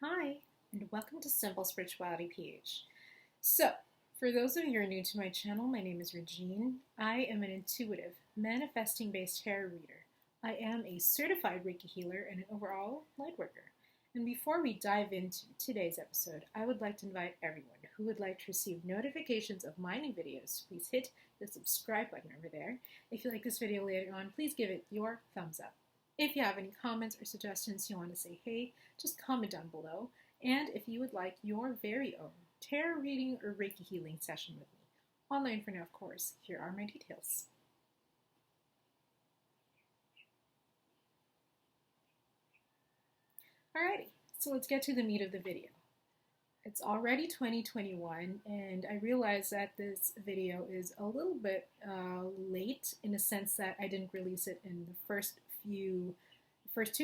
Hi, and welcome to SimpleSpiritualityPH. So, for those of you who are new to my channel, my name is Regine. I am an intuitive, manifesting-based tarot reader. I am a certified Reiki healer and an overall lightworker. And before we dive into today's episode, I would like to invite everyone who would like to receive notifications of my new videos. Please hit the subscribe button over there. If you like this video later on, please give it your thumbs up. If you have any comments or suggestions you want to say hey, just comment down below. And if you would like your very own tarot reading or Reiki healing session with me, online for now of course, here are my details. Alrighty, so let's get to the meat of the video. It's already 2021 and I realize that this video is a little bit late in the sense that I didn't release it in the first 2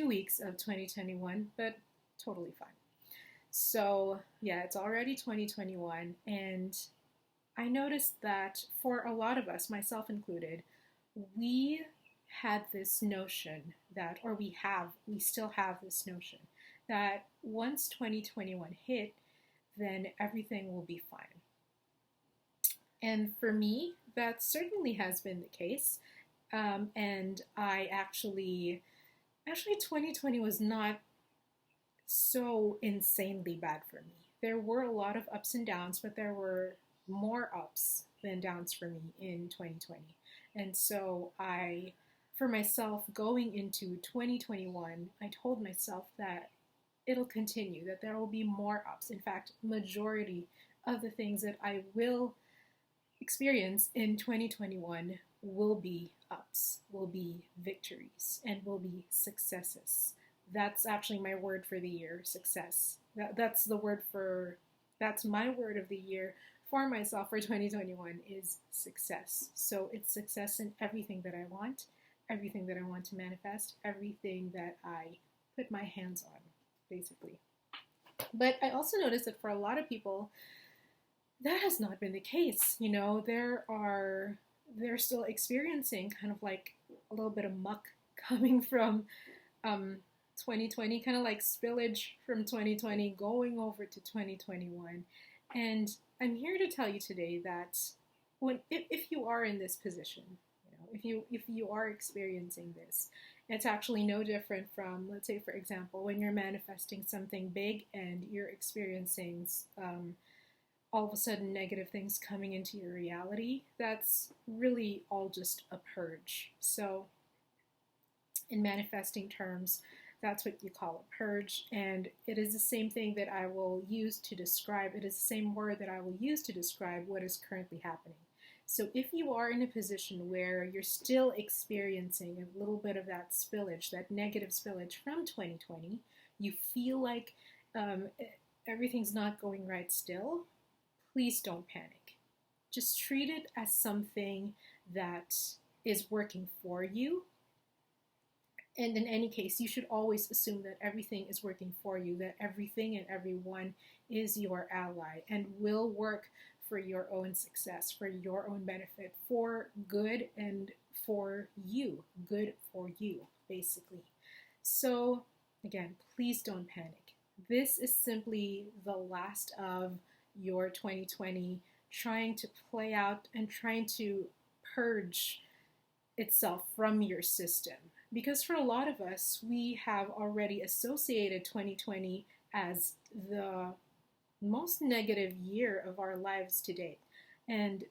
weeks of 2021, but totally fine. So yeah, it's already 2021 and I noticed that for a lot of us, myself included, we had this notion that, or we still have this notion that once 2021 hit, then everything will be fine. And for me, that certainly has been the case. And I actually 2020 was not so insanely bad for me. There were a lot of ups and downs, but there were more ups than downs for me in 2020. And so for myself, going into 2021, I told myself that it'll continue, that there will be more ups. In fact, majority of the things that I will experience in 2021 will be ups, will be victories, and will be successes. That's actually my word for the year, success. That's my word of the year for myself for 2021 is success. So it's success in everything that I want to manifest, everything that I put my hands on, basically. But I also noticed that for a lot of people, that has not been the case. You know, they're still experiencing kind of like a little bit of muck coming from 2020, kind of like spillage from 2020 going over to 2021. And I'm here to tell you today that if you are in this position, you know, if you are experiencing this, it's actually no different from, let's say, for example, when you're manifesting something big and you're experiencing all of a sudden negative things coming into your reality. That's really all just a purge. So in manifesting terms, that's what you call a purge, and it is the same thing that I will use to describe, it is the same word that I will use to describe what is currently happening. So if you are in a position where you're still experiencing a little bit of that spillage, that negative spillage from 2020, you feel like everything's not going right still, please don't panic. Just treat it as something that is working for you. And in any case, you should always assume that everything is working for you, that everything and everyone is your ally and will work for your own success, for your own benefit, for good and for you, basically. So again, please don't panic. This is simply the last of your 2020 trying to play out and trying to purge itself from your system. Because for a lot of us, we have already associated 2020 as the most negative year of our lives to date. And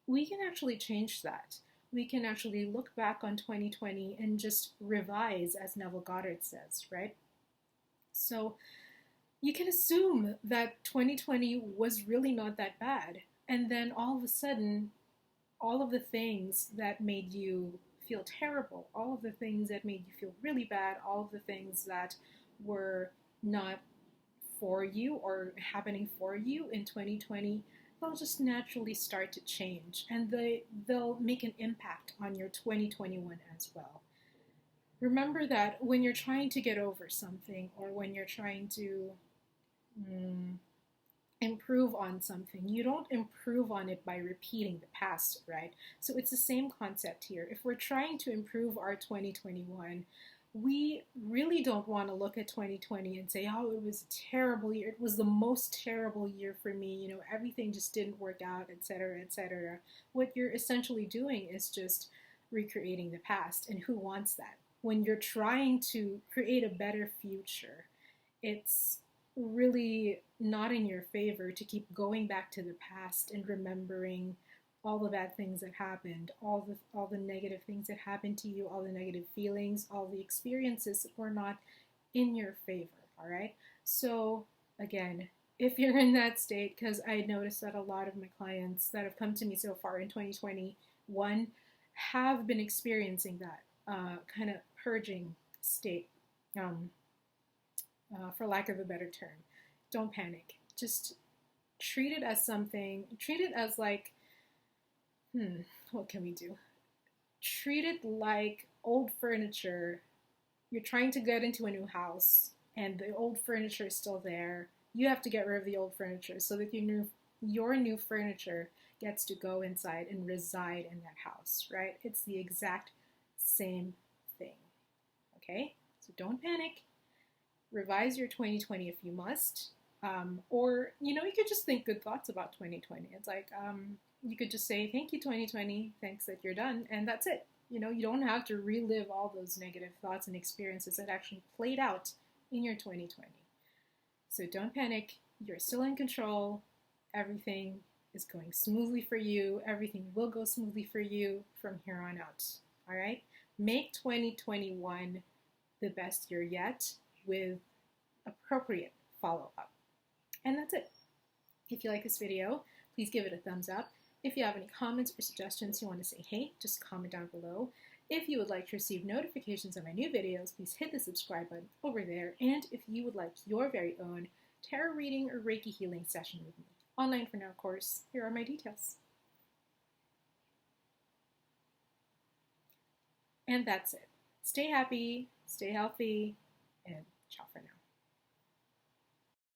we can actually change that. We can actually look back on 2020 and just revise, as Neville Goddard says, right? So you can assume that 2020 was really not that bad. And then all of a sudden, all of the things that made you feel terrible, all of the things that made you feel really bad, all of the things that were not for you or happening for you in 2020, they'll just naturally start to change and they'll make an impact on your 2021 as well. Remember that when you're trying to get over something or when you're trying to improve on something, you don't improve on it by repeating the past, right? So it's the same concept here. If we're trying to improve our 2021, we really don't want to look at 2020 and say, oh, it was a terrible year. It was the most terrible year for me. You know, everything just didn't work out, etc., etc. What you're essentially doing is just recreating the past. And who wants that? When you're trying to create a better future, it's really not in your favor to keep going back to the past and remembering all the bad things that happened, all the negative things that happened to you, all the negative feelings, all the experiences that were not in your favor. All right. So again, if you're in that state, because I noticed that a lot of my clients that have come to me so far in 2021 have been experiencing that kind of purging state, for lack of a better term. Don't panic. Just treat it as something. Treat it as like, what can we do? Treat it like old furniture. You're trying to get into a new house and the old furniture is still there. You have to get rid of the old furniture so that your new furniture gets to go inside and reside in that house, right? It's the exact same thing, okay? So don't panic. Revise your 2020 if you must. Or, you could just think good thoughts about 2020. It's like, you could just say, thank you, 2020. Thanks that you're done. And that's it. You don't have to relive all those negative thoughts and experiences that actually played out in your 2020. So don't panic. You're still in control. Everything is going smoothly for you. Everything will go smoothly for you from here on out. All right? Make 2021 the best year yet with appropriate follow-up. And that's it. If you like this video, please give it a thumbs up. If you have any comments or suggestions you want to say, hey, just comment down below. If you would like to receive notifications of my new videos, please hit the subscribe button over there. And if you would like your very own tarot reading or Reiki healing session with me, online for now course, here are my details. And that's it. Stay happy, stay healthy, and ciao for now.